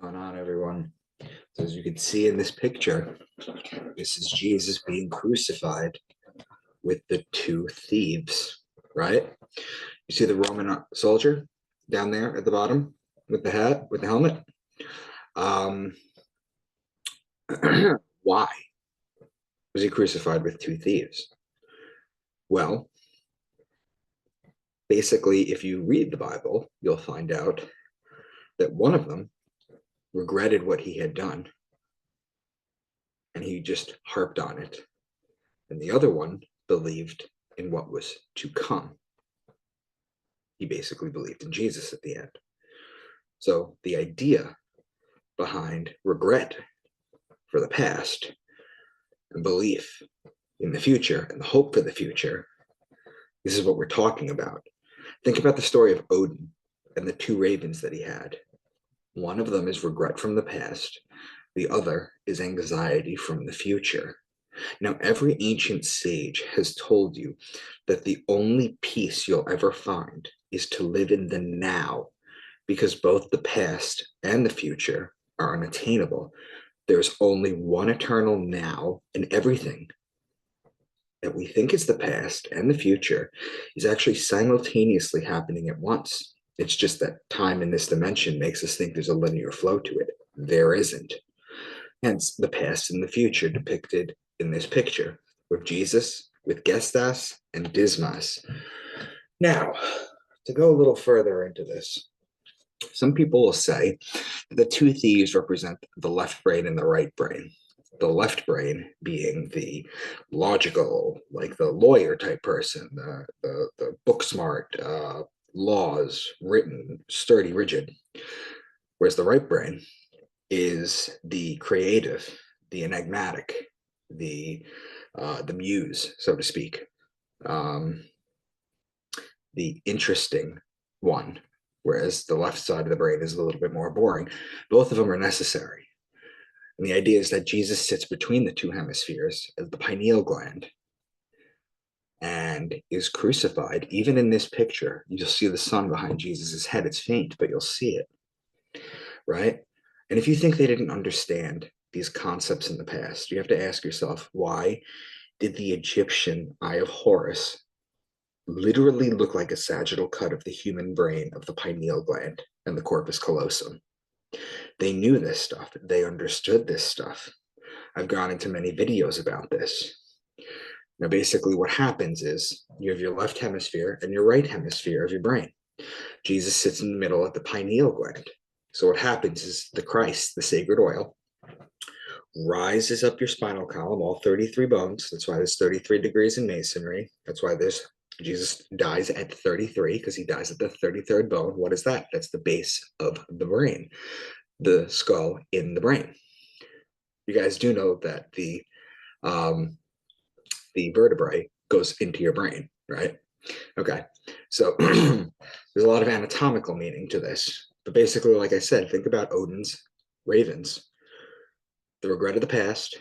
Going on, everyone? So as you can see in this picture, this is Jesus being crucified with the two thieves, right? You see the Roman soldier down there at the bottom with the hat, with the helmet. Um, why was he crucified with two thieves? Well, basically, if you read the Bible, you'll find out that one of them regretted what he had done and he just harped on it. And the other one believed in what was to come. He basically believed in Jesus at the end. So the idea behind regret for the past and belief in the future and the hope for the future, this is what we're talking about. Think about the story of Odin and the two ravens that he had. One of them is regret from the past. The other is anxiety from the future. Now, every ancient sage has told you that the only peace you'll ever find is to live in the now, because both the past and the future are unattainable. There's only one eternal now, and everything that we think is the past and the future is actually simultaneously happening at once. It's just that time in this dimension makes us think there's a linear flow to it. There isn't. Hence, the past and the future depicted in this picture with Jesus, with Gestas, and Dismas. Now, to go a little further into this, some people will say that the two thieves represent the left brain and the right brain. The left brain being the logical, like the lawyer type person, the book smart, laws, written, sturdy, rigid. Whereas the right brain is the creative, the enigmatic, the muse, so to speak, um, the interesting one, whereas the left side of the brain is a little bit more boring. Both of them are necessary. And the idea is that Jesus sits between the two hemispheres as the pineal gland and is crucified. Even in this picture, you'll see the sun behind Jesus's head. It's faint, but you'll see it, right? And if you think they didn't understand these concepts in the past, you have to ask yourself, why did the Egyptian Eye of Horus literally look like a sagittal cut of the human brain of the pineal gland and the corpus callosum? They knew this stuff. They understood this stuff. I've gone into many videos about this. Now, basically, what happens is you have your left hemisphere and your right hemisphere of your brain. Jesus sits in the middle at the pineal gland. So, what happens is the Christ, the sacred oil, rises up your spinal column, all 33 bones. That's why there's 33 degrees in masonry. That's why there's Jesus dies at 33, because he dies at the 33rd bone. What is that? That's the base of the brain, the skull in the brain. You guys do know that the vertebrae goes into your brain, right? Okay, so there's a lot of anatomical meaning to this. But basically, like I said, think about Odin's ravens. The regret of the past,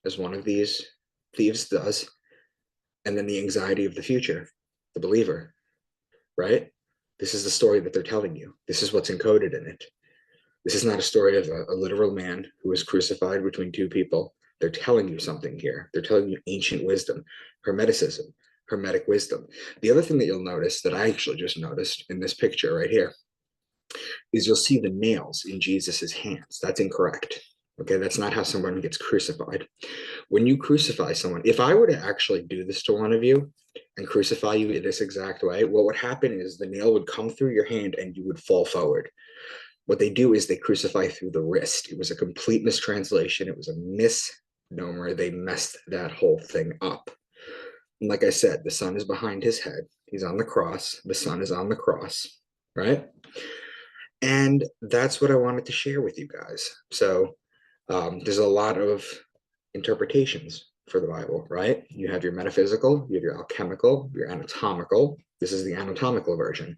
as one of these thieves does, and then the anxiety of the future, the believer, right? This is the story that they're telling you. This is what's encoded in it. This is not a story of a literal man who was crucified between two people. They're telling you something here. They're telling you ancient wisdom, hermeticism, hermetic wisdom. The other thing that you'll notice that I actually just noticed in this picture right here is you'll see the nails in Jesus's hands. That's incorrect. Okay, that's not how someone gets crucified. When you crucify someone, if I were to actually do this to one of you and crucify you in this exact way, what would happen is the nail would come through your hand and you would fall forward. What they do is they crucify through the wrist. It was a complete mistranslation. It was a misnomer. They messed that whole thing up. And like I said, the sun is behind his head. He's on the cross. The sun is on the cross, right? And that's what I wanted to share with you guys. So there's a lot of interpretations for the Bible, right? You have your metaphysical, you have your alchemical, your anatomical. This is the anatomical version.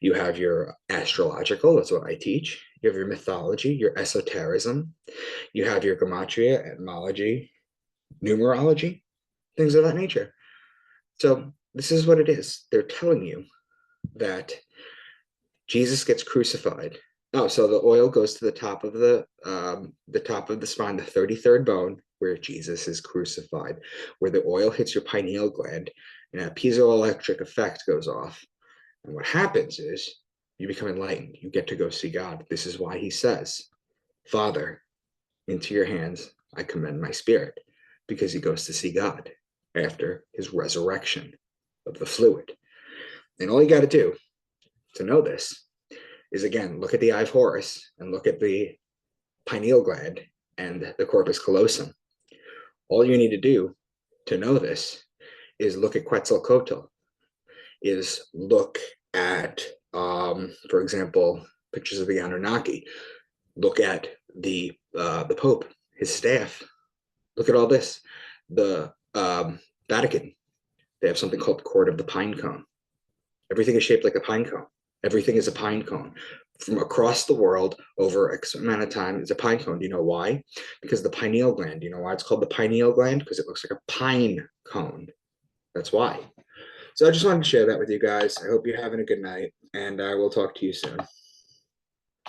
You have your astrological, that's what I teach. You have your mythology, your esotericism. You have your gematria, etymology, numerology, things of that nature. So this is what it is. They're telling you that Jesus gets crucified. Oh, so the oil goes to the top of the spine, the 33rd bone, where Jesus is crucified, where the oil hits your pineal gland, and a piezoelectric effect goes off. And what happens is you become enlightened. You get to go see God. This is why he says, Father, into your hands I commend my spirit, because he goes to see God after his resurrection of the fluid. And all you got to do to know this is, again, look at the eye of Horus and look at the pineal gland and the corpus callosum. All you need to do to know this is look at Quetzalcoatl, is look at, for example, pictures of the Anunnaki. Look at the Pope, his staff. Look at all this. The Vatican, they have something called the Court of the Pine Cone. Everything is shaped like a pine cone. Everything is a pine cone. From across the world, over X amount of time, it's a pine cone. Do you know why? Because the pineal gland. Do you know why it's called the pineal gland? Because it looks like a pine cone. That's why. So I just wanted to share that with you guys. I hope you're having a good night, and I will talk to you soon.